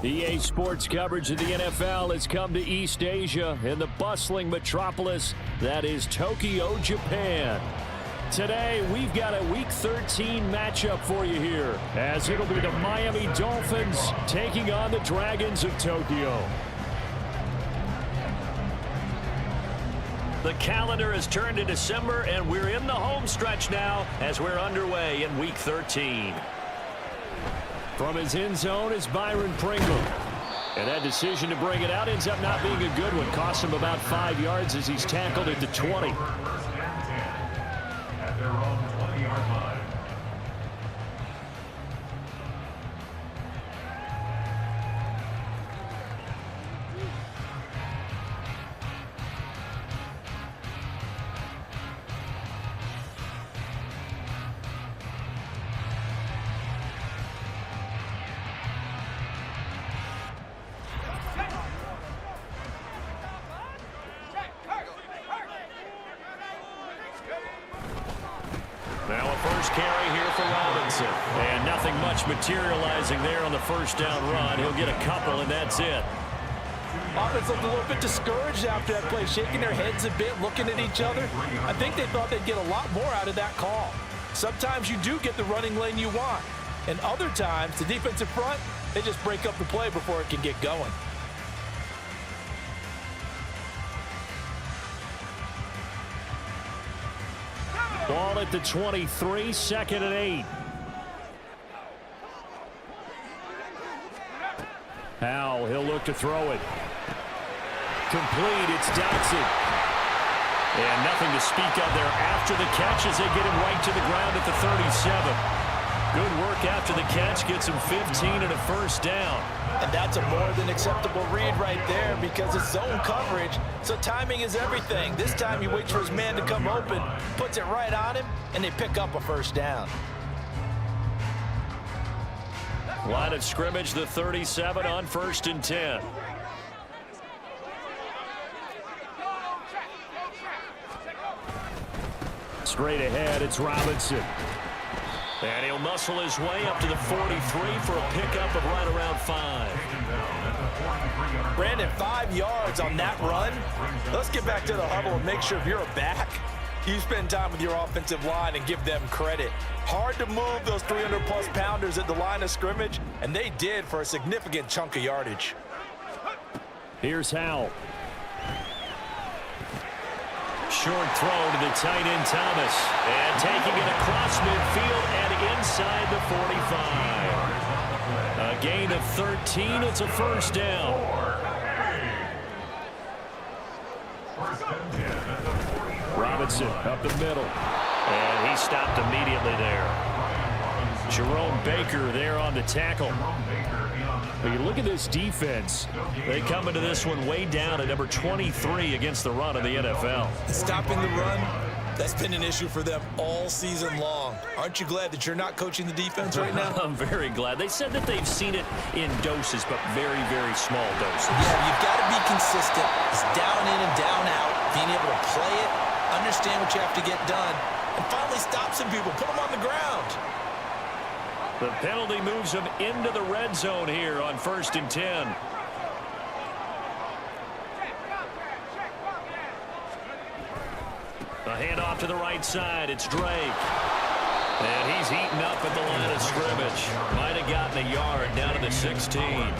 EA Sports coverage of the NFL has come to East Asia in the bustling metropolis that is Tokyo, Japan. Today, we've got a Week 13 matchup for you here, as it'll be the Miami Dolphins taking on the Dragons of Tokyo. The calendar has turned to December, and we're in the home stretch now as we're underway in Week 13. From his end zone is Byron Pringle. And that decision to bring it out ends up not being a good one. Costs him about 5 yards as he's tackled at the 20. At their own 20-yard line. Now a first carry here for Robinson. And nothing much materializing there on the first down run. He'll get a couple, and that's it. Offense looked a little bit discouraged after that play, shaking their heads a bit, looking at each other. I think they thought they'd get a lot more out of that call. Sometimes you do get the running lane you want. And other times, the defensive front, they just break up the play before it can get going. Ball at the 23, 2nd and 8. Howell, he'll look to throw it. Complete, it's Dotson. And nothing to speak of there after the catch as they get him right to the ground at the 37. Good work after the catch, gets him 15 and a first down. And that's a more than acceptable read right there because it's zone coverage, so timing is everything. This time he waits for his man to come open, puts it right on him, and they pick up a first down. Line of scrimmage, the 37 on 1st and 10. Straight ahead, it's Robinson. And he'll muscle his way up to the 43 for a pickup of right around 5. Brandon, 5 yards on that run. Let's get back to the huddle and make sure if you're a back, you spend time with your offensive line and give them credit. Hard to move those 300-plus pounders at the line of scrimmage, and they did for a significant chunk of yardage. Here's Howell. Short throw to the tight end Thomas. And taking it across midfield and inside the 45. A gain of 13. It's a first down. Robinson up the middle. And he stopped immediately there. Jerome Baker there on the tackle. But you look at this defense. They come into this one way down at number 23 against the run of the NFL. Stopping the run, that's been an issue for them all season long. Aren't you glad that you're not coaching the defense right now? I'm very glad. They said that they've seen it in doses, but very, very small doses. Yeah, you've got to be consistent. It's down in and down out, being able to play it, understand what you have to get done, and finally stop some people, put them on the ground. The penalty moves him into the red zone here on 1st and 10. A handoff to the right side. It's Drake. And he's eaten up at the line of scrimmage. Might have gotten a yard down to the 16.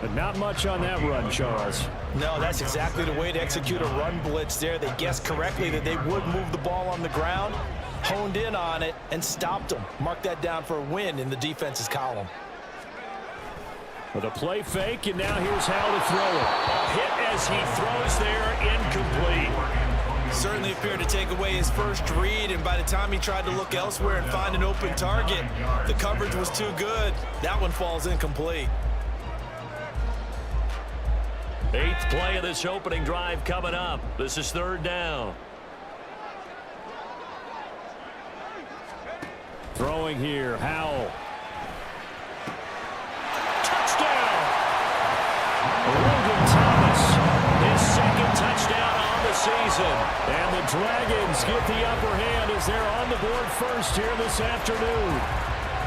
But not much on that run, Charles. No, that's exactly the way to execute a run blitz there. They guessed correctly that they would move the ball on the ground, honed in on it, and stopped them. Mark that down for a win in the defense's column. With a play fake, and now here's Howell to throw it. A hit as he throws there, incomplete. Certainly appeared to take away his first read, and by the time he tried to look elsewhere and find an open target, the coverage was too good. That one falls incomplete. 8th play of this opening drive coming up. This is 3rd down. Throwing here, Howell. Touchdown! Logan Thomas, his 2nd touchdown on the season. And the Dragons get the upper hand as they're on the board first here this afternoon.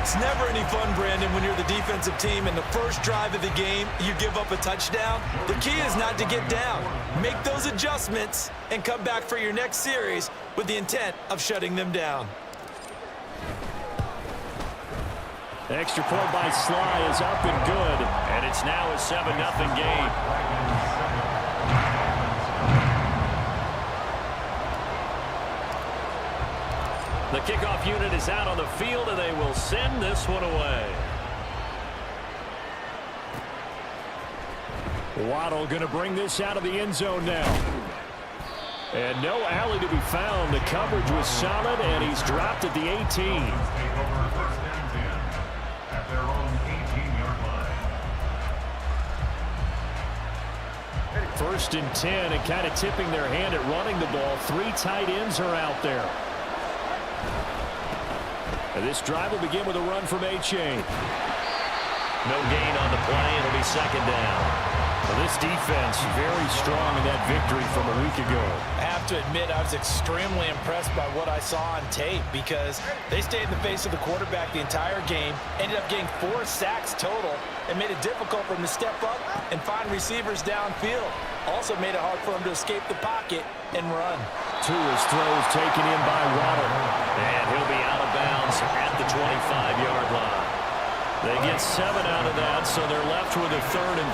It's never any fun, Brandon, when you're the defensive team and the first drive of the game, you give up a touchdown. The key is not to get down. Make those adjustments and come back for your next series with the intent of shutting them down. The extra point by Sly is up and good, and it's now a 7-0 game. The kickoff unit is out on the field, and they will send this one away. Waddle going to bring this out of the end zone now. And no alley to be found. The coverage was solid, and he's dropped at the 18. First and 10, and kind of tipping their hand at running the ball. 3 tight ends are out there. And this drive will begin with a run from A-Chain. No gain on the play. It'll be second down. Well, this defense very strong in that victory from a week ago. I have to admit, I was extremely impressed by what I saw on tape because they stayed in the face of the quarterback the entire game, ended up getting 4 sacks total, and made it difficult for him to step up and find receivers downfield. Also made it hard for him to escape the pocket and run. Tua's throws taken in by Waddle. And he'll be out of bounds at the 25-yard line. They get 7 out of that, so they're left with a 3rd and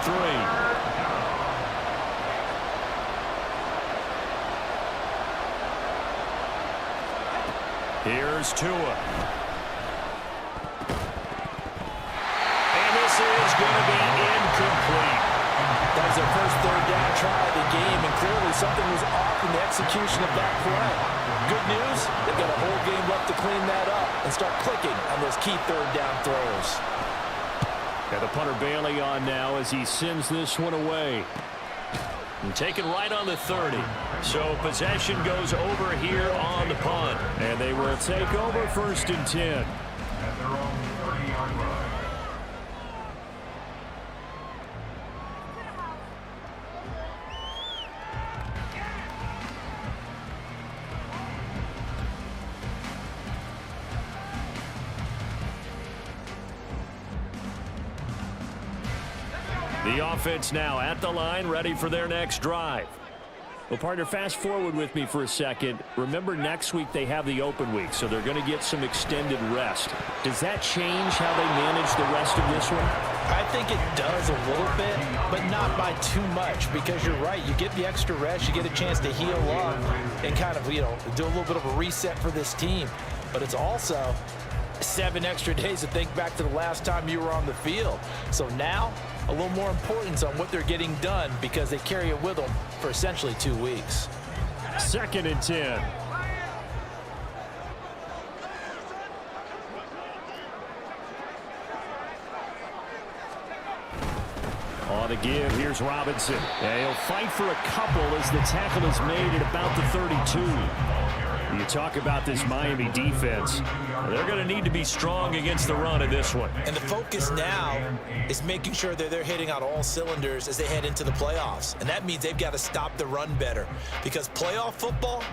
3. Here's Tua. And this is going to be incomplete. That was their first 3rd down try of the game, and clearly something was off in the execution of that play. Good news, they've got a whole game left to clean that up and start clicking on those key 3rd down throws. Got the punter Bailey on now as he sends this one away. And taken right on the 30. So possession goes over here on the punt. And they will take over 1st and 10. At their own 30-yard line. The offense now at the line, ready for their next drive. Well, partner, fast forward with me for a second. Remember, next week they have the open week, so they're going to get some extended rest. Does that change how they manage the rest of this one? I think it does a little bit, but not by too much, because you're right. You get the extra rest, you get a chance to heal up and kind of, do a little bit of a reset for this team. But it's also 7 extra days to think back to the last time you were on the field. So now, a little more importance on what they're getting done because they carry it with them for essentially 2 weeks. 2nd and 10. On the give, here's Robinson. And he'll fight for a couple as the tackle is made at about the 32. You talk about this Miami defense. They're going to need to be strong against the run in this one. And the focus now is making sure that they're hitting on all cylinders as they head into the playoffs. And that means they've got to stop the run better because playoff football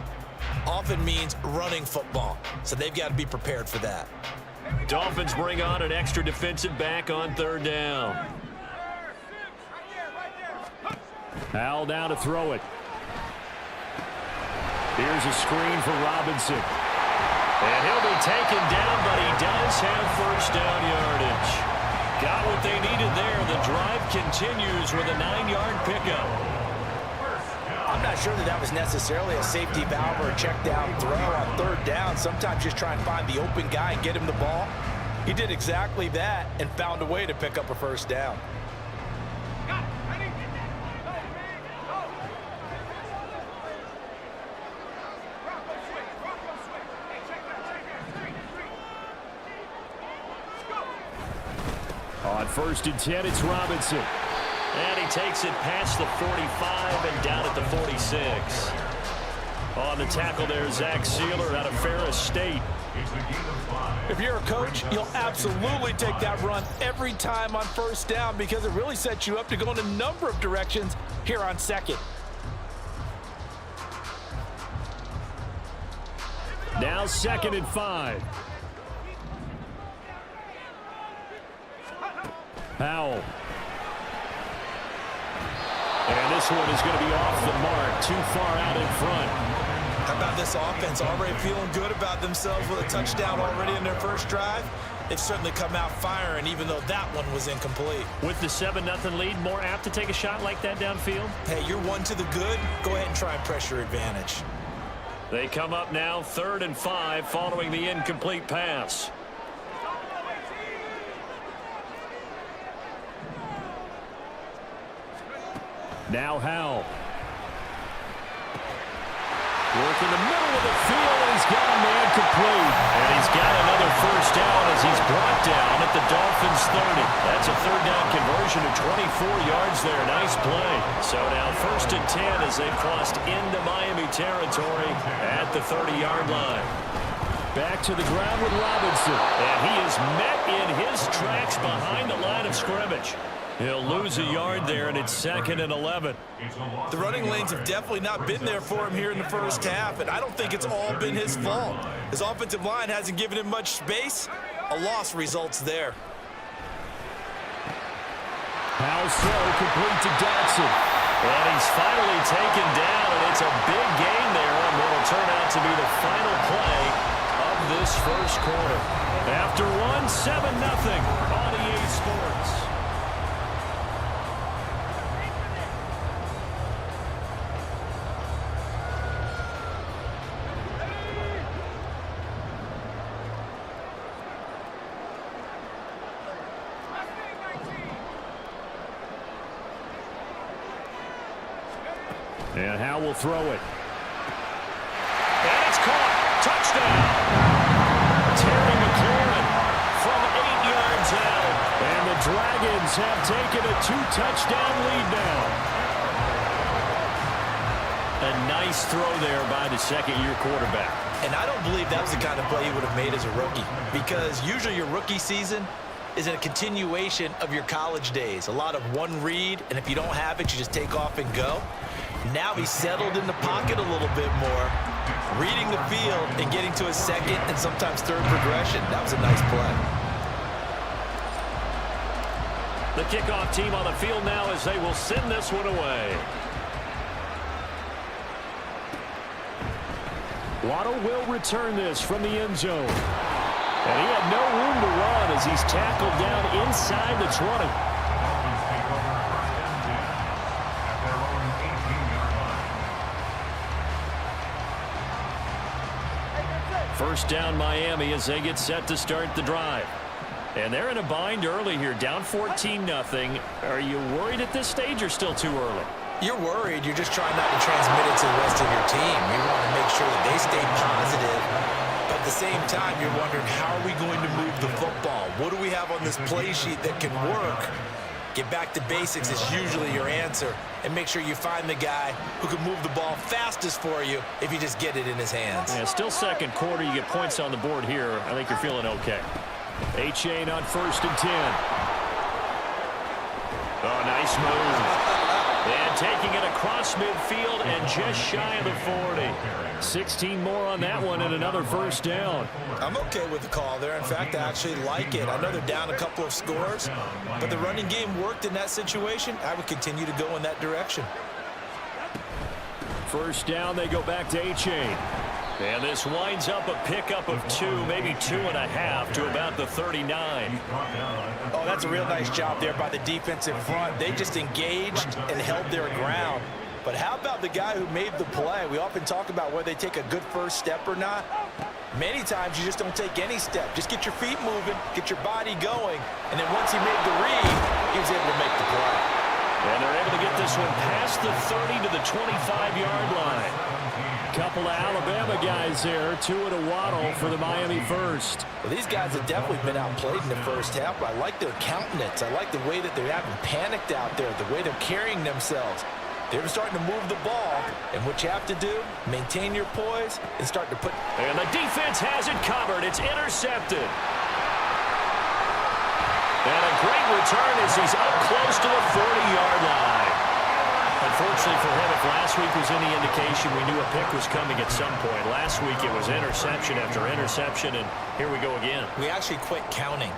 often means running football. So they've got to be prepared for that. Dolphins bring on an extra defensive back on 3rd down. Al down to throw it. Here's a screen for Robinson. And he'll be taken down, but he does have 1st down yardage. Got what they needed there. The drive continues with a 9-yard pickup. I'm not sure that was necessarily a safety valve or a check down throw on 3rd down. Sometimes just try and find the open guy and get him the ball. He did exactly that and found a way to pick up a 1st down. On 1st and 10, it's Robinson. And he takes it past the 45 and down at the 46. On the tackle there, Zach Sealer out of Ferris State. If you're a coach, you'll absolutely take that run every time on 1st down because it really sets you up to go in a number of directions here on 2nd. Now 2nd and 5. Howell. And this one is going to be off the mark, too far out in front. How about this offense? Already feeling good about themselves with a touchdown already in their first drive. They've certainly come out firing, even though that one was incomplete. With the 7-0 lead, more apt to take a shot like that downfield? Hey, you're one to the good. Go ahead and try and pressure advantage. They come up now 3rd and 5 following the incomplete pass. Now Howell. Work in the middle of the field, and he's got a man complete. And he's got another first down as he's brought down at the Dolphins 30. That's a 3rd down conversion of 24 yards there. Nice play. So now 1st and 10 as they've crossed into Miami territory at the 30-yard line. Back to the ground with Robinson. And he is met in his tracks behind the line of scrimmage. He'll lose a yard there, and it's 2nd and 11. The running lanes have definitely not been there for him here in the first half, and I don't think it's all been his fault. His offensive line hasn't given him much space. A loss results there. Howell's throw complete to Dotson. And he's finally taken down, and it's a big gain there on what will turn out to be the final play of this first quarter. After one, 7-0 on EA Sports. And Howell will throw it. And it's caught. Touchdown. Terry McLaurin from 8 yards out. And the Dragons have taken a 2-touchdown lead now. A nice throw there by the second-year quarterback. And I don't believe that was the kind of play he would have made as a rookie, because usually your rookie season is a continuation of your college days. A lot of one read, and if you don't have it, you just take off and go. Now he's settled in the pocket a little bit more, reading the field and getting to his second and sometimes third progression. That was a nice play. The kickoff team on the field now as they will send this one away. Waddle will return this from the end zone. And he had no room to run as he's tackled down inside the 20. First down Miami as they get set to start the drive. And they're in a bind early here, down 14-0. Are you worried at this stage or still too early? You're worried. You're just trying not to transmit it to the rest of your team. You want to make sure that they stay positive. But at the same time, you're wondering, how are we going to move the football? What do we have on this play sheet that can work? Get back to basics is usually your answer. And make sure you find the guy who can move the ball fastest for you if you just get it in his hands. Yeah, still second quarter. You get points on the board here. I think you're feeling okay. A-Chain on 1st and 10. Oh, nice move. And taking it across midfield and just shy of the 40. 16 more on that one and another first down. I'm okay with the call there. In fact, I actually like it. I know they're down a couple of scores, but the running game worked in that situation. I would continue to go in that direction. First down, they go back to A-Chain. And this winds up a pickup of 2, maybe 2.5 to about the 39. Oh, that's a real nice job there by the defensive front. They just engaged and held their ground. But how about the guy who made the play? We often talk about whether they take a good first step or not. Many times you just don't take any step. Just get your feet moving, get your body going, and then once he made the read, he was able to make the play. And they're able to get this one past the 30 to the 25-yard line. Couple of Alabama guys there, 2 and a Waddle for the Miami first. Well, these guys have definitely been outplayed in the first half, but I like their countenance. I like the way that they haven't panicked out there, the way they're carrying themselves. They're starting to move the ball, and what you have to do, maintain your poise and start to put... And the defense has it covered. It's intercepted. And a great return as he's up close to the 40-yard line. A unfortunately for him, if last week was any indication, we knew a pick was coming at some point. Last week it was interception after interception, and here we go again. We actually quit counting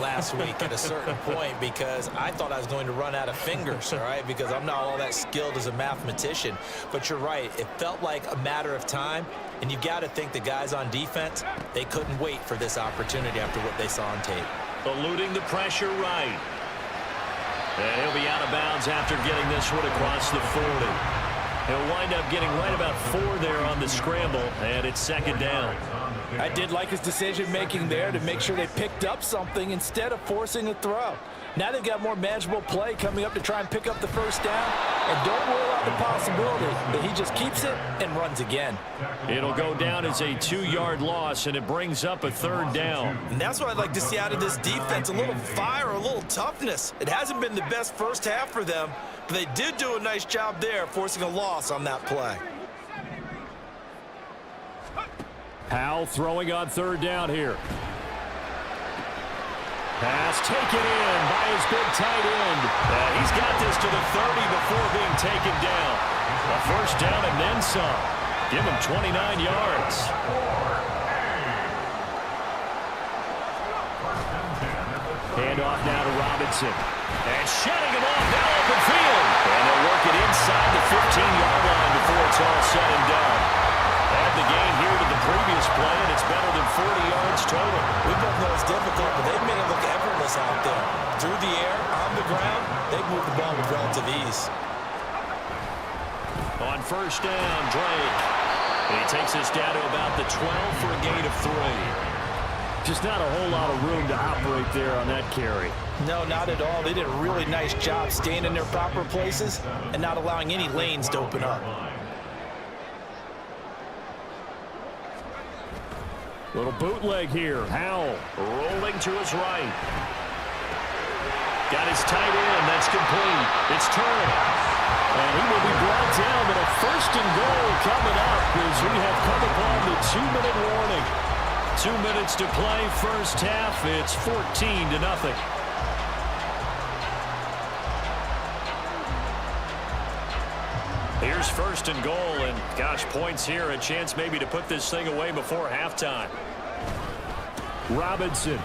last week at a certain point because I thought I was going to run out of fingers, all right, because I'm not all that skilled as a mathematician. But you're right. It felt like a matter of time, and you got to think the guys on defense, they couldn't wait for this opportunity after what they saw on tape. Eluding the pressure right. And he'll be out of bounds after getting this one across the 40. He'll wind up getting right about 4 there on the scramble, and it's second down. I did like his decision-making there to make sure they picked up something instead of forcing a throw. Now they've got more manageable play coming up to try and pick up the first down, and don't rule out the possibility that he just keeps it and runs again. It'll go down as a 2-yard loss, and it brings up a third down. And that's what I'd like to see out of this defense, a little fire, a little toughness. It hasn't been the best first half for them, but they did do a nice job there forcing a loss on that play. Powell throwing on third down here. Pass taken in by his big tight end. He's got this to the 30 before being taken down. A first down and then some. Give him 29 yards. Handoff now to Robinson. And shutting him off now open field. And they'll work it inside the 15-yard line before it's all said and done. Add the gain here to the previous play, and it's better than 40 yards total. We both know it's difficult, but they've made it look effortless out there. Through the air, on the ground, they've moved the ball with relative ease. On first down, Drake. And he takes us down to about the 12 for a gain of 3. Just not a whole lot of room to operate there on that carry. No, not at all. They did a really nice job staying in their proper places and not allowing any lanes to open up. Little bootleg here. Howell rolling to his right. Got his tight end. That's complete. It's Turner. And he will be brought down, but a first and goal coming up as we have come upon the 2-minute warning. 2 minutes to play first half. It's 14-0. Here's first and goal, and gosh, points here, a chance maybe to put this thing away before halftime. Robinson,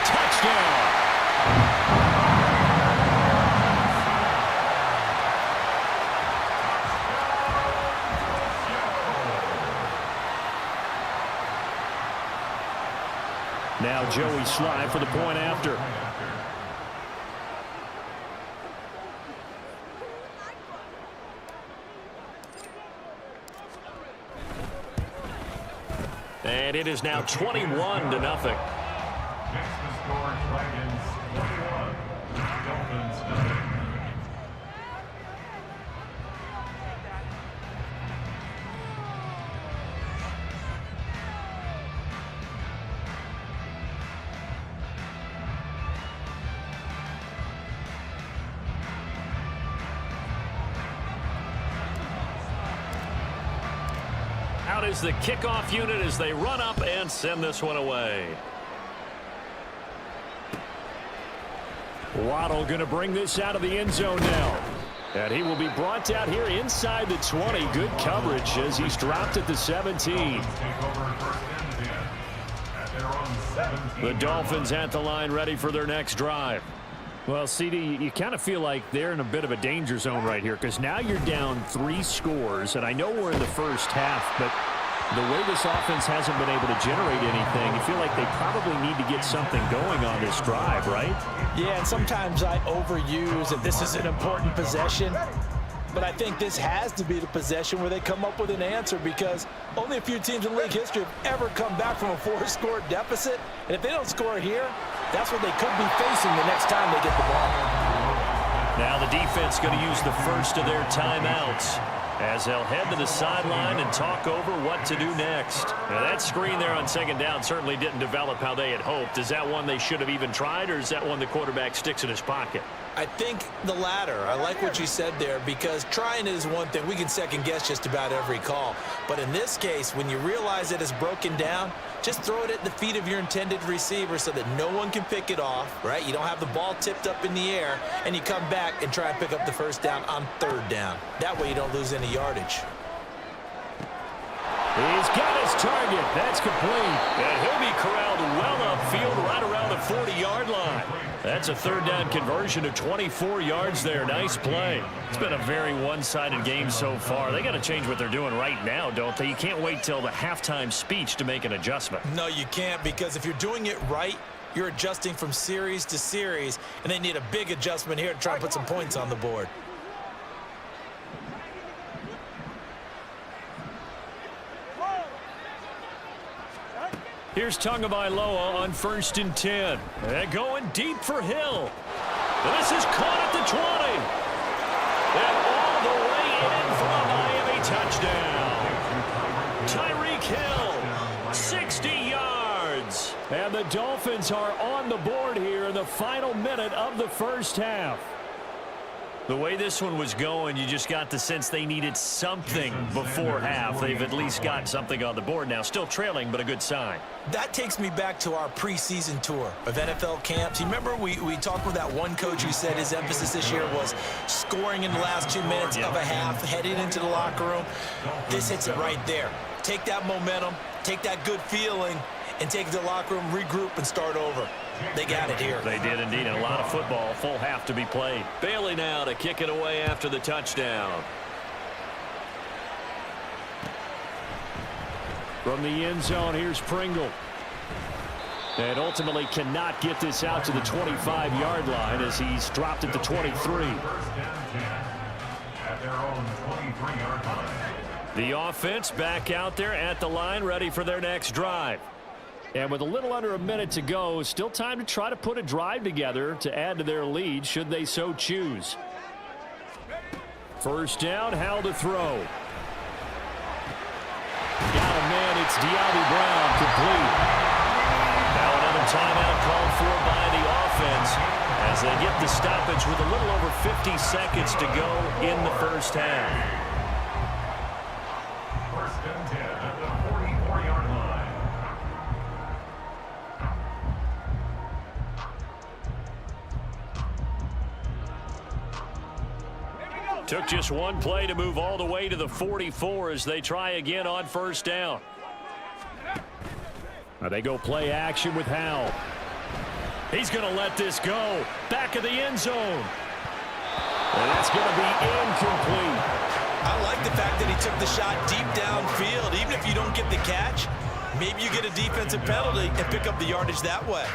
touchdown. Now Joey Sly for the point after. And it is now 21-0. Next to score, Dragons 21, Dolphins 0. Out is the kickoff unit as they run up and send this one away. Waddle going to bring this out of the end zone now. And he will be brought down here inside the 20. Good coverage as he's dropped at the 17. The Dolphins at the line ready for their next drive. Well, CD, you kind of feel like they're in a bit of a danger zone right here because now you're down 3 scores, and I know we're in the first half, but the way this offense hasn't been able to generate anything, you feel like they probably need to get something going on this drive, right? Yeah, and sometimes I overuse that this is an important possession, but I think this has to be the possession where they come up with an answer because only a few teams in league history have ever come back from a 4-score deficit, and if they don't score here, that's what they could be facing the next time they get the ball. Now the defense going to use the first of their timeouts as they'll head to the sideline and talk over what to do next. Now that screen there on second down certainly didn't develop how they had hoped. Is that one they should have even tried, or is that one the quarterback sticks in his pocket? I think the latter. I like what you said there, because trying is one thing. We can second guess just about every call. But in this case, when you realize that it's broken down, just throw it at the feet of your intended receiver so that no one can pick it off, right? You don't have the ball tipped up in the air, and you come back and try and pick up the first down on third down. That way you don't lose any yardage. He's got his target. That's complete. And he'll be corralled well upfield right around the 40-yard line. That's a third down conversion of 24 yards there. Nice play. It's been a very one-sided game so far. They got to change what they're doing right now, don't they? You can't wait till the halftime speech to make an adjustment. No, you can't, because if you're doing it right, you're adjusting from series to series, and they need a big adjustment here to try and put some points on the board. Here's Tagovailoa on 1st and 10. They're going deep for Hill. And this is caught at the 20. And all the way in for a Miami touchdown. Tyreek Hill, 60 yards. And the Dolphins are on the board here in the final minute of the first half. The way this one was going, you just got the sense they needed something before half. They've at least got something on the board now. Still trailing, but a good sign. That takes me back to our preseason tour of NFL camps. You remember we talked with that one coach who said his emphasis this year was scoring in the last 2 minutes of a half, heading into the locker room. This hits it right there. Take that momentum, take that good feeling, and take it to the locker room, regroup, and start over. They got it here. They did indeed, and a lot of football, full half to be played. Bailey now to kick it away after the touchdown. From the end zone, here's Pringle. And ultimately cannot get this out to the 25-yard line as he's dropped at the 23. First and 10 at their own 23-yard line. The offense back out there at the line, ready for their next drive. And with a little under a minute to go, still time to try to put a drive together to add to their lead should they so choose. First down, Howell to throw. Got a man, it's De'Ami Brown, complete. Now another timeout called for by the offense as they get the stoppage with a little over 50 seconds to go in the first half. First and 10 at the 44-yard line. Took just one play to move all the way to the 44 as they try again on first down. Now they go play action with Howell. He's going to let this go. Back of the end zone. And that's going to be incomplete. I like the fact that he took the shot deep downfield. Even if you don't get the catch, maybe you get a defensive penalty and pick up the yardage that way.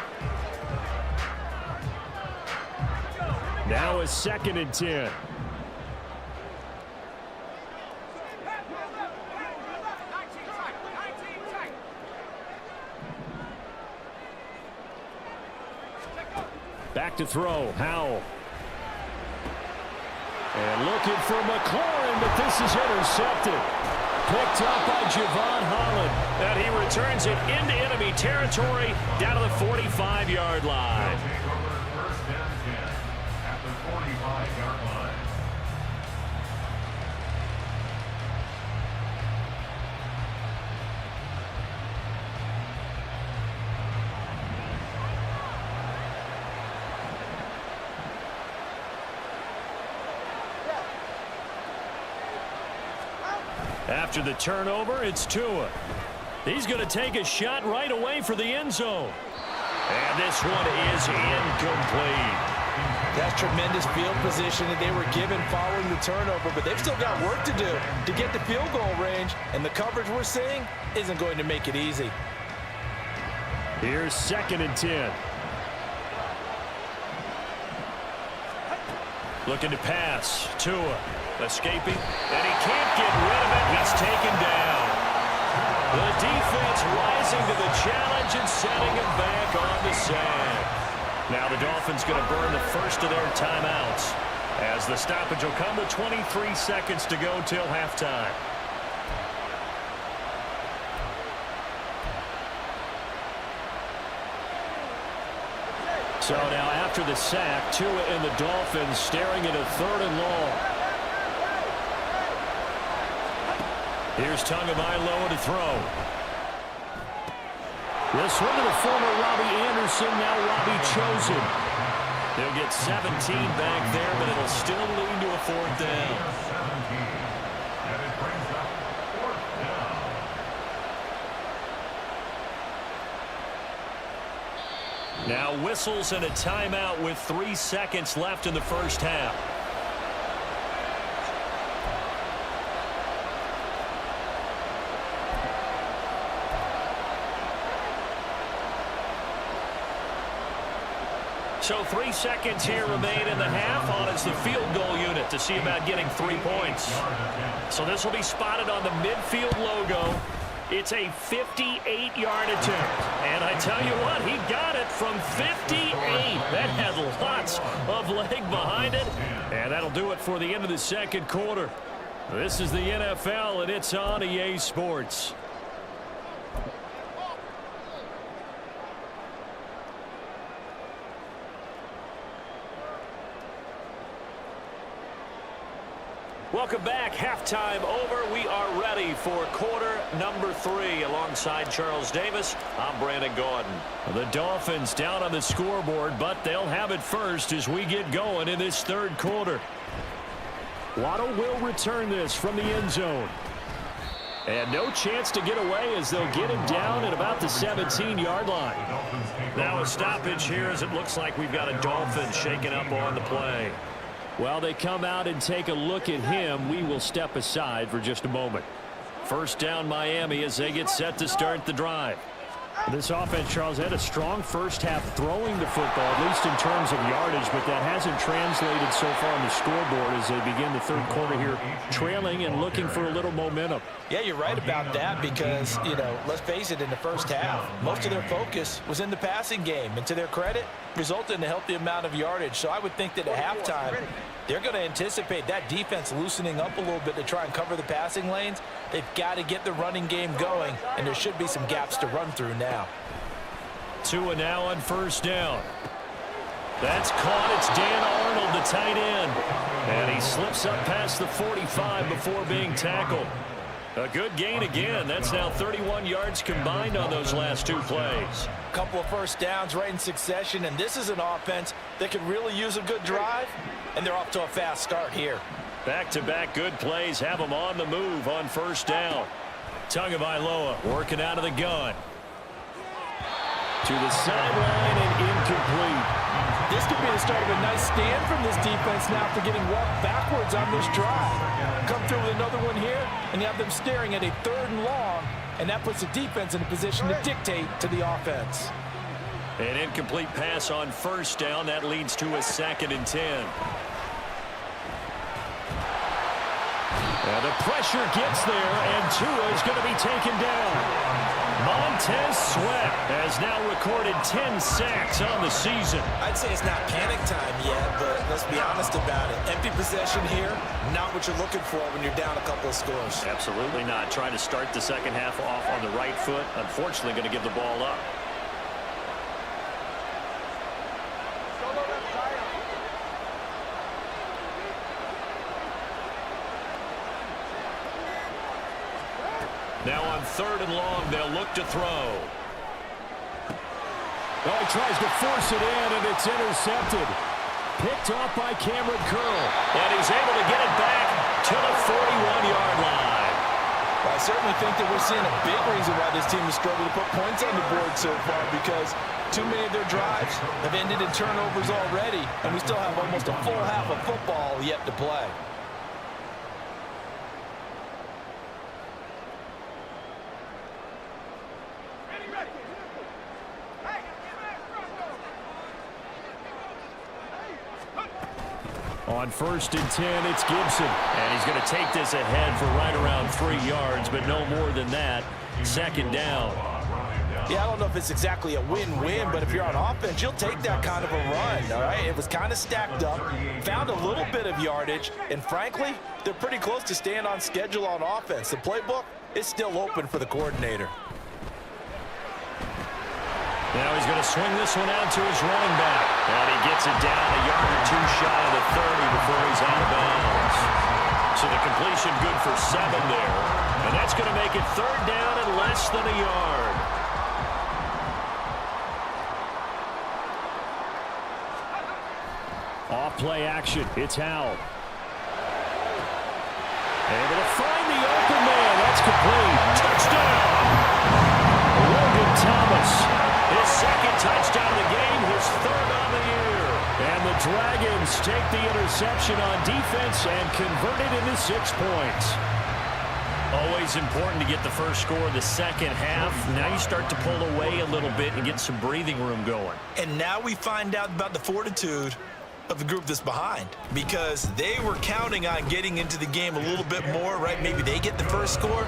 Now a 2nd and 10. Back to throw, Howell. And looking for McLaurin, but this is intercepted. Picked up by Javon Holland. And he returns it into enemy territory down to the 45-yard line. First and 10 at the 45-yard line. After the turnover, it's Tua. He's going to take a shot right away for the end zone. And this one is incomplete. That's tremendous field position that they were given following the turnover, but they've still got work to do to get the field goal range, and the coverage we're seeing isn't going to make it easy. Here's 2nd and 10. Looking to pass. Tua escaping, and he can't get rid of it. He's taken down. The defense rising to the challenge and setting him back on the sand. Now the Dolphins going to burn the first of their timeouts as the stoppage will come with 23 seconds to go till halftime. So now after the sack, Tua and the Dolphins staring at a 3rd and long. Here's Tagovailoa to throw. This one to the former Robbie Anderson, now Robbie Chosen. They'll get 17 back there, but it'll still lead to a 4th down. And it brings up 4th down. Now whistles and a timeout with 3 seconds left in the first half. So 3 seconds here remain in the half on as the field goal unit to see about getting 3 points. So this will be spotted on the midfield logo. It's a 58-yard attempt. And I tell you what, he got it from 58. That had lots of leg behind it. And that'll do it for the end of the second quarter. This is the NFL, and it's on EA Sports. Welcome back. Halftime over. We are ready for quarter number 3. Alongside Charles Davis, I'm Brandon Gordon. The Dolphins down on the scoreboard, but they'll have it first as we get going in this 3rd quarter. Waddle will return this from the end zone. And no chance to get away as they'll get him down at about the 17-yard line. Now a stoppage here as it looks like we've got a Dolphin shaking up on the play. While they come out and take a look at him, we will step aside for just a moment. First down Miami as they get set to start the drive. This offense, Charles, had a strong first half throwing the football, at least in terms of yardage, but that hasn't translated so far on the scoreboard as they begin the 3rd quarter here, trailing and looking for a little momentum. Yeah, you're right about that because, let's face it, in the first half, most of their focus was in the passing game. And to their credit, resulted in a healthy amount of yardage. So I would think that at halftime, they're going to anticipate that defense loosening up a little bit to try and cover the passing lanes. They've got to get the running game going, and there should be some gaps to run through now. Tua now on first down. That's caught. It's Dan Arnold, the tight end. And he slips up past the 45 before being tackled. A good gain again. That's now 31 yards combined on those last 2 plays. A couple of first downs right in succession, and this is an offense that could really use a good drive, and they're off to a fast start here. Back-to-back good plays have them on the move on first down. Tagovailoa working out of the gun. To the sideline and incomplete. This could be the start of a nice stand from this defense now after getting walked backwards on this drive. Come through with another one here, and you have them staring at a 3rd and long, and that puts the defense in a position to dictate to the offense. An incomplete pass on first down. That leads to a 2nd and 10. And the pressure gets there, and Tua is going to be taken down. Montez Sweat has now recorded 10 sacks on the season. I'd say it's not panic time yet, but let's be honest about it. Empty possession here, not what you're looking for when you're down a couple of scores. Absolutely not. Trying to start the second half off on the right foot. Unfortunately, going to give the ball up. Now on 3rd and long, they'll look to throw. Oh, he tries to force it in, and it's intercepted. Picked off by Cameron Curl. And he's able to get it back to the 41-yard line. Well, I certainly think that we're seeing a big reason why this team has struggled to put points on the board so far, because too many of their drives have ended in turnovers already, and we still have almost a full half of football yet to play. On 1st and 10, it's Gibson. And he's going to take this ahead for right around 3 yards, but no more than that. 2nd down. Yeah, I don't know if it's exactly a win-win, but if you're on offense, you'll take that kind of a run, all right? It was kind of stacked up, found a little bit of yardage, and frankly, they're pretty close to staying on schedule on offense. The playbook is still open for the coordinator. Now he's going to swing this one out to his running back. And he gets it down a yard or two shy of the 30 before he's out of bounds. So the completion good for 7 there. And that's going to make it 3rd down and less than a yard. Off play action. It's Howell. Able to find the open man. That's complete. Touchdown! Logan Thomas. His 2nd touchdown of the game. His 3rd on the year. And the Dragons take the interception on defense and convert it into 6 points. Always important to get the first score of the second half. Now you start to pull away a little bit and get some breathing room going. And now we find out about the fortitude of the group that's behind, because they were counting on getting into the game a little bit more, right? Maybe they get the first score.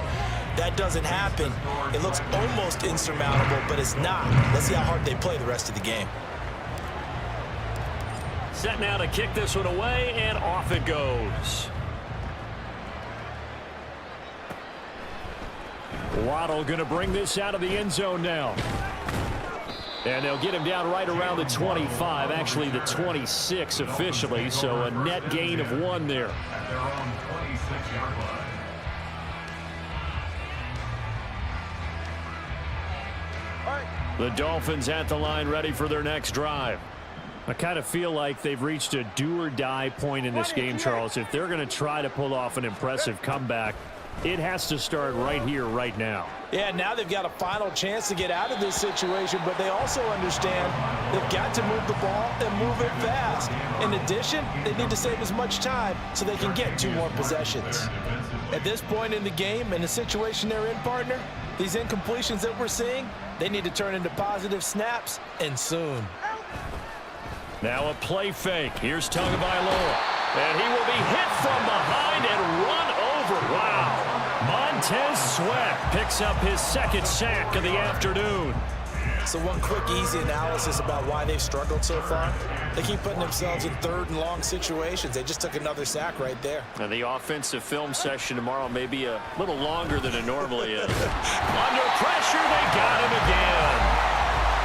That doesn't happen. It looks almost insurmountable, but it's not. Let's see how hard they play the rest of the game. Set now to kick this one away, and off it goes. Waddle going to bring this out of the end zone now. And they'll get him down right around the 25, actually the 26 officially, so a net gain of 1 there. At their own 26-yard line. The Dolphins at the line ready for their next drive. I kind of feel like they've reached a do-or-die point in this game, Charles. If they're going to try to pull off an impressive comeback, it has to start right here, right now. Yeah, now they've got a final chance to get out of this situation, but they also understand they've got to move the ball and move it fast. In addition, they need to save as much time so they can get 2 more possessions. At this point in the game, in the situation they're in, partner, these incompletions that we're seeing, they need to turn into positive snaps, and soon. Now a play fake. Here's Tagovailoa. And he will be hit from behind and run over. Wow. Montez Sweat picks up his 2nd sack of the afternoon. So one quick, easy analysis about why they've struggled so far. They keep putting themselves in 3rd and long situations. They just took another sack right there. And the offensive film session tomorrow may be a little longer than it normally is. Under pressure, they got him again.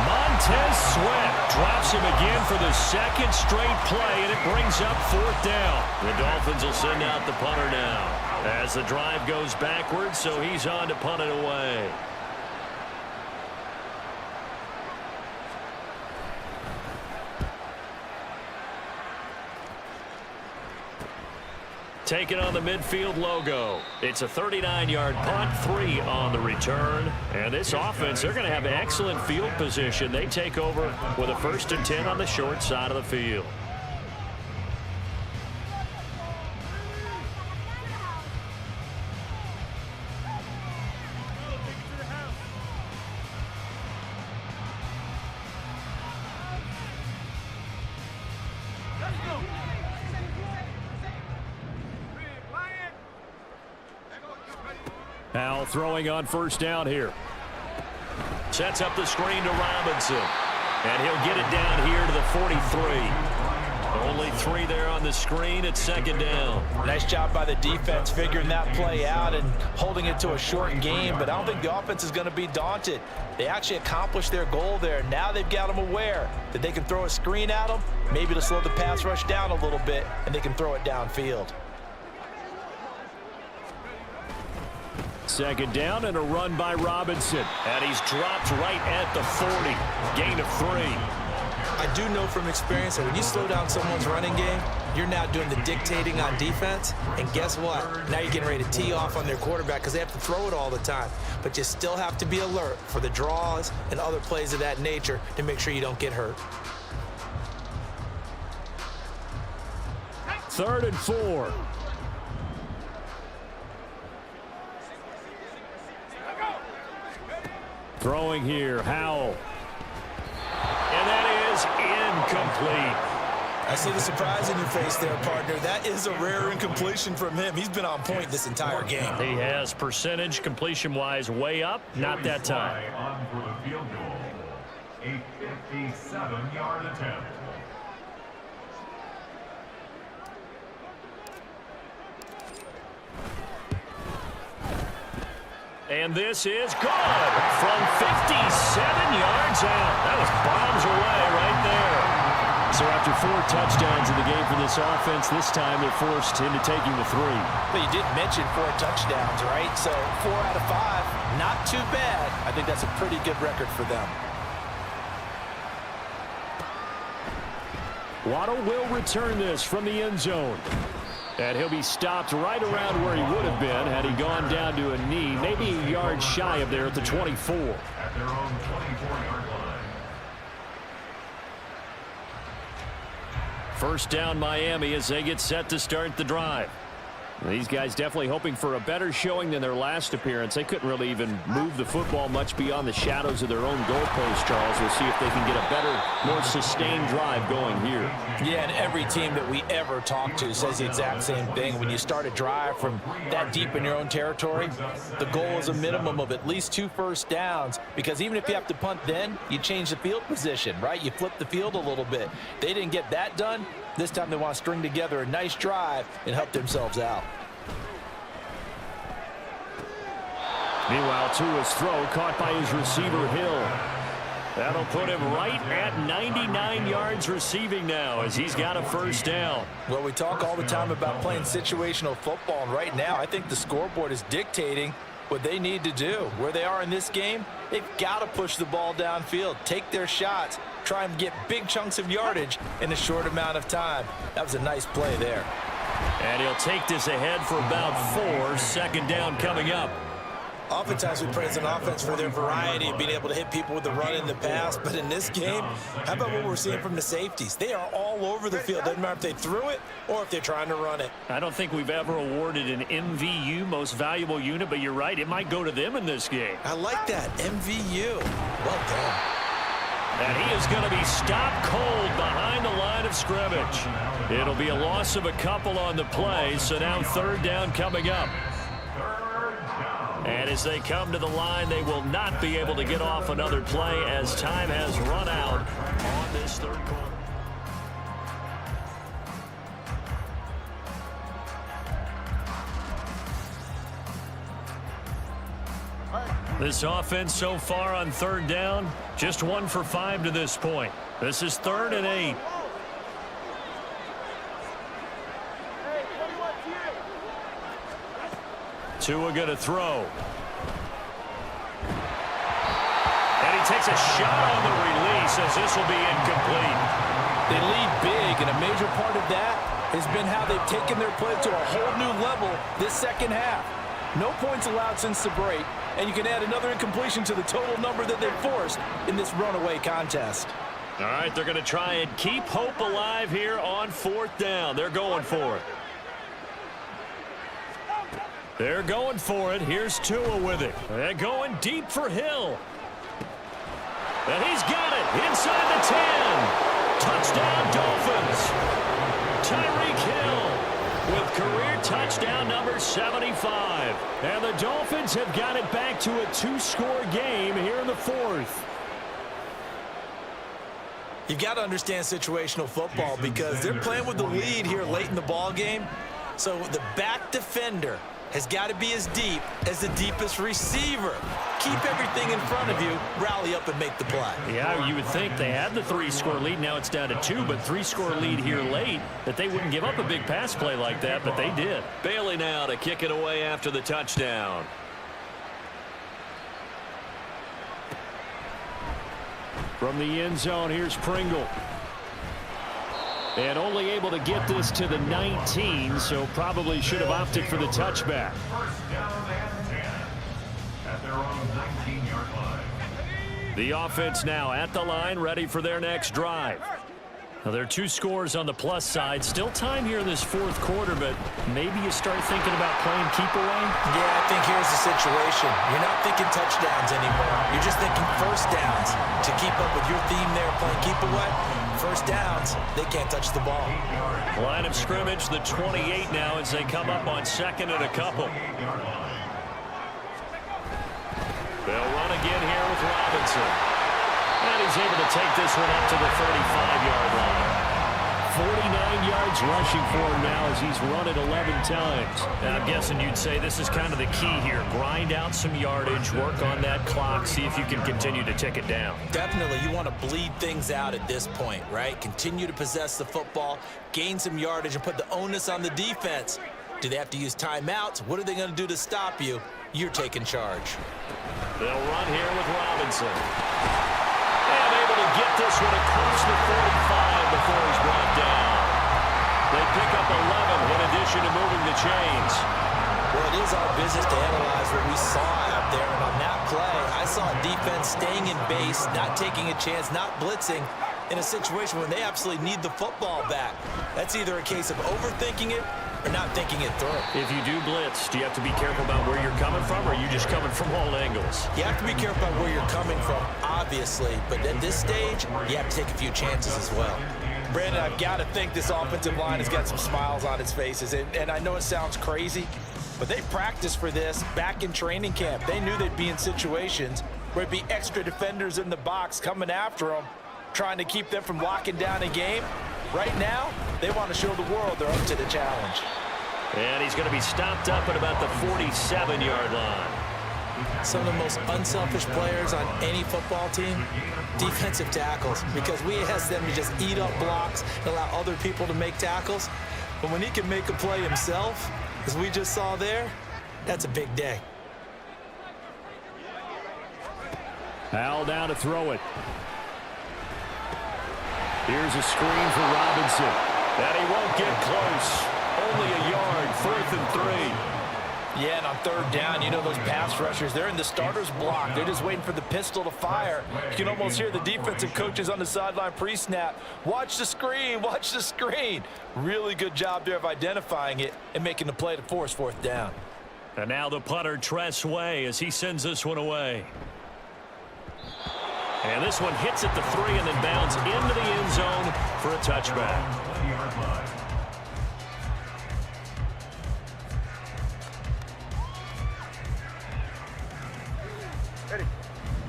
Montez Sweat drops him again for the 2nd straight play, and it brings up 4th down. The Dolphins will send out the punter now as the drive goes backwards, so he's on to punt it away. Taking on the midfield logo. It's a 39-yard punt, 3 on the return. And this offense, they're going to have excellent field position. They take over with a 1st and 10 on the short side of the field. Howell throwing on 1st down here. Sets up the screen to Robinson. And he'll get it down here to the 43. Only 3 there on the screen at 2nd down. Nice job by the defense figuring that play out and holding it to a short game, but I don't think the offense is going to be daunted. They actually accomplished their goal there. Now they've got them aware that they can throw a screen at them, maybe to slow the pass rush down a little bit, and they can throw it downfield. 2nd down and a run by Robinson. And he's dropped right at the 40. Gain of 3. I do know from experience that when you slow down someone's running game, you're now doing the dictating on defense. And guess what? Now you're getting ready to tee off on their quarterback because they have to throw it all the time. But you still have to be alert for the draws and other plays of that nature to make sure you don't get hurt. 3rd and 4. Throwing here, Howell. And that is incomplete. I see the surprise in your face there, partner. That is a rare incompletion from him. He's been on point this entire game. He has percentage completion-wise way up. Not that time. On for the field goal. A 57-yard attempt. And this is good from 57 yards out. 4 touchdowns in the game for this offense. This time they're forced into taking the 3. But you did mention 4 touchdowns, right? So 4 out of 5, not too bad. I think that's a pretty good record for them. Waddle will return this from the end zone. And he'll be stopped right around where he would have been had he gone down to a knee, maybe a yard shy of there at the 24. At their own 24-yard line. First down Miami as they get set to start the drive. These guys definitely hoping for a better showing than their last appearance. They couldn't really even move the football much beyond the shadows of their own goalpost, Charles. We'll see if they can get a better, more sustained drive going here. Yeah, and every team that we ever talk to says the exact same thing. When you start a drive from that deep in your own territory, the goal is a minimum of at least 2 first downs, because even if you have to punt then, you change the field position, right? You flip the field a little bit. They didn't get that done. This time they want to string together a nice drive and help themselves out. Meanwhile, Tua's throw caught by his receiver, Hill. That'll put him right at 99 yards receiving now as he's got a first down. Well, we talk all the time about playing situational football, and right now I think the scoreboard is dictating what they need to do. Where they are in this game, they've got to push the ball downfield, take their shots, try and get big chunks of yardage in a short amount of time. That was a nice play there. And he'll take this ahead for about 4. Second down coming up. Oftentimes we praise an offense for their variety of being able to hit people with the run and the pass, but in this game, how about what we're seeing from the safeties? They are all over the field. Doesn't matter if they threw it or if they're trying to run it. I don't think we've ever awarded an MVU, most valuable unit, but you're right, it might go to them in this game. I like that, MVU. Well done. And he is going to be stopped cold behind the line of scrimmage. It'll be a loss of a couple on the play, so now third down coming up. And as they come to the line, they will not be able to get off another play as time has run out on this third quarter. This offense so far on third down, just 1 for 5 to this point. This is 3rd and 8. Tua going to throw. And he takes a shot on the release as this will be incomplete. They lead big, and a major part of that has been how they've taken their play to a whole new level this second half. No points allowed since the break, and you can add another incompletion to the total number that they've forced in this runaway contest. All right, they're going to try and keep hope alive here on 4th down. They're going for it. They're going for it. Here's Tua with it. They're going deep for Hill. And he's got it inside the 10. Touchdown, Dolphins. Tyreek Hill with career touchdown number 75. And the Dolphins have got it back to a 2-score game here in the 4th. You've got to understand situational football because they're playing with the lead here late in the ball game. So the back defender has got to be as deep as the deepest receiver. Keep everything in front of you, rally up and make the play. Yeah, you would think they had the 3-score lead. Now it's down to 2, but 3-score lead here late, that they wouldn't give up a big pass play like that, but they did. Bailey now to kick it away after the touchdown. From the end zone, here's Pringle. And only able to get this to the 19, so probably should have opted for the touchback. First down and 10 at their own 19-yard line. The offense now at the line, ready for their next drive. Now, there are 2 scores on the plus side. Still time here in this 4th quarter, but maybe you start thinking about playing keep away? Yeah, I think here's the situation. You're not thinking touchdowns anymore. You're just thinking first downs. To keep up with your theme there, playing keep away, first downs, they can't touch the ball. Line of scrimmage, the 28 now as they come up on 2nd and a couple. They'll run again here with Robinson. And he's able to take this one up to the 35-yard line. 49 yards rushing for him now as he's run it 11 times. And I'm guessing you'd say this is kind of the key here. Grind out some yardage, work on that clock, see if you can continue to tick it down. Definitely, you want to bleed things out at this point, right? Continue to possess the football, gain some yardage, and put the onus on the defense. Do they have to use timeouts? What are they going to do to stop you? You're taking charge. They'll run here with Robinson. And able to get this one across the 45 before he's brought down. They pick up 11 in addition to moving the chains. Well, it is our business to analyze what we saw out there. And on that play, I saw a defense staying in base, not taking a chance, not blitzing in a situation when they absolutely need the football back. That's either a case of overthinking it or not thinking it through. If you do blitz, do you have to be careful about where you're coming from, or are you just coming from all angles? You have to be careful about where you're coming from, obviously, but at this stage, you have to take a few chances as well. Brandon, I've got to think this offensive line has got some smiles on its faces, and I know it sounds crazy, but they practiced for this back in training camp. They knew they'd be in situations where there'd be extra defenders in the box coming after them, trying to keep them from locking down a game. Right now, they want to show the world they're up to the challenge. And he's going to be stopped up at about the 47-yard line. Some of the most unselfish players on any football team, defensive tackles, because we ask them to just eat up blocks and allow other people to make tackles. But when he can make a play himself, as we just saw there, that's a big day. Hal down to throw it. Here's a screen for Robinson. And he won't get close. Only a yard, 4th and 3. Yeah, and on 3rd down, you know those pass rushers, they're in the starter's block. They're just waiting for the pistol to fire. You can almost hear the defensive coaches on the sideline pre-snap. Watch the screen, watch the screen. Really good job there of identifying it and making the play to force 4th down. And now the punter, Tress Way, as he sends this one away. And this one hits at the 3 and then bounds into the end zone for a touchback.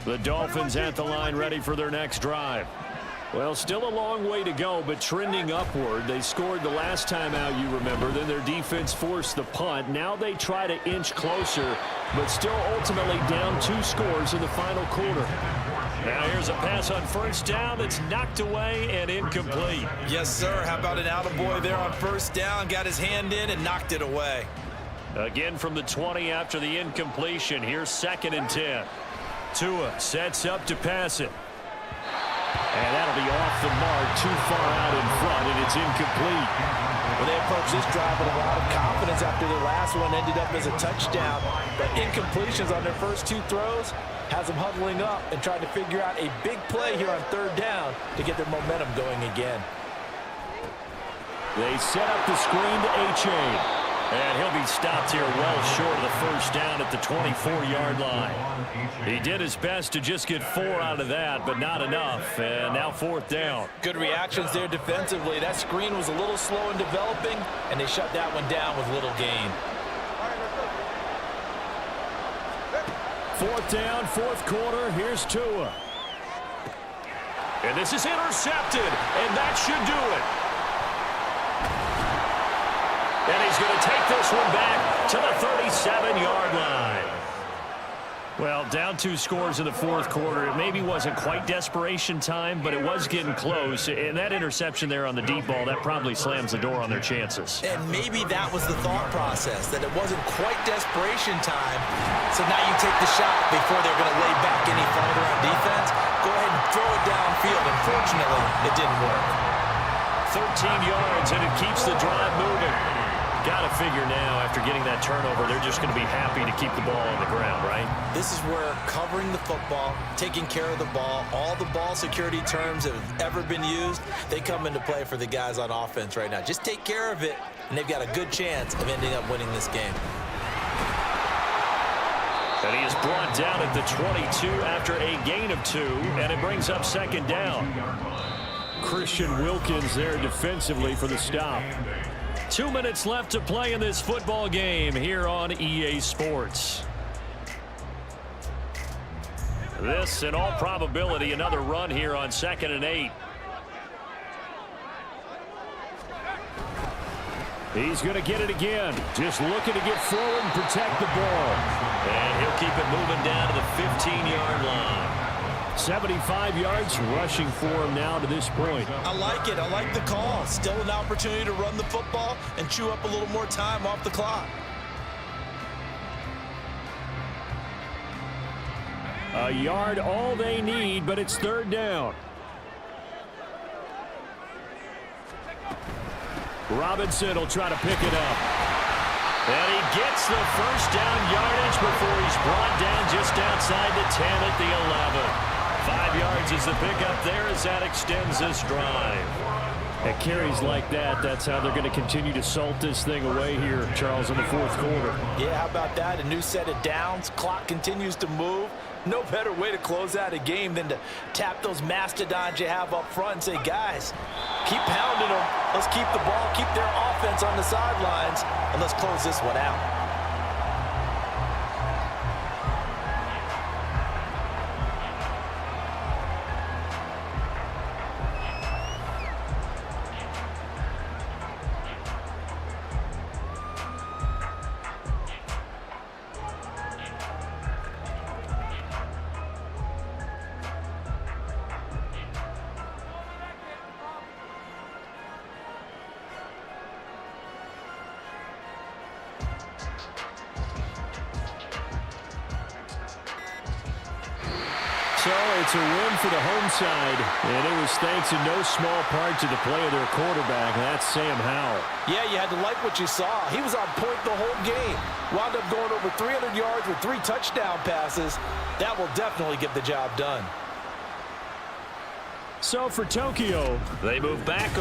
The Dolphins at the line ready for their next drive. Well, still a long way to go, but trending upward. They scored the last time out, you remember. Then their defense forced the punt. Now they try to inch closer, but still ultimately down 2 scores in the final quarter. Now here's a pass on 1st down that's knocked away and incomplete. Yes, sir. How about an attaboy there on 1st down? Got his hand in and knocked it away. Again from the 20 after the incompletion. Here's 2nd and 10. Tua sets up to pass it. And that'll be off the mark, too far out in front, and it's incomplete. Well, they approached this drive with a lot of confidence after the last one ended up as a touchdown. But incompletions on their first 2 throws has them huddling up and trying to figure out a big play here on 3rd down to get their momentum going again. They set up the screen to A-Chain. And he'll be stopped here well short of the 1st down at the 24-yard line. He did his best to just get 4 out of that, but not enough. And now 4th down. Good reactions there defensively. That screen was a little slow in developing, and they shut that one down with little gain. 4th down, 4th quarter. Here's Tua. And this is intercepted, and that should do it. And he's going to take this one back to the 37-yard line. Well, down 2 scores in the 4th quarter. It maybe wasn't quite desperation time, but it was getting close. And that interception there on the deep ball, that probably slams the door on their chances. And maybe that was the thought process, that it wasn't quite desperation time. So now you take the shot before they're going to lay back any farther on defense. Go ahead and throw it downfield. Unfortunately, it didn't work. 13 yards, and it keeps the drive moving. Got to figure now, after getting that turnover, they're just going to be happy to keep the ball on the ground, right? This is where covering the football, taking care of the ball, all the ball security terms that have ever been used, they come into play for the guys on offense right now. Just take care of it, and they've got a good chance of ending up winning this game. And he is brought down at the 22 after a gain of 2, and it brings up 2nd down. Christian Wilkins there defensively for the stop. 2 minutes left to play in this football game here on EA Sports. This, in all probability, another run here on 2nd and 8. He's going to get it again. Just looking to get forward and protect the ball. And he'll keep it moving down to the 15-yard line. 75 yards rushing for him now to this point. I like it. I like the call. Still an opportunity to run the football and chew up a little more time off the clock. A yard all they need, but it's third down. Robinson will try to pick it up. And he gets the first down yardage before he's brought down just outside the 10 at the 11. 5 yards is the pickup there as that extends this drive. At carries like that, that's how they're going to continue to salt this thing away here, Charles, in the fourth quarter. Yeah, how about that? A new set of downs. Clock continues to move. No better way to close out a game than to tap those mastodons you have up front and say, guys, keep pounding them. Let's keep the ball, keep their offense on the sidelines, and let's close this one out. So it's a win for the home side, and it was thanks in no small part to the play of their quarterback, and that's Sam Howell. Yeah, you had to like what you saw. He was on point the whole game. Wound up going over 300 yards with 3 touchdown passes. That will definitely get the job done. So for Tokyo, they move back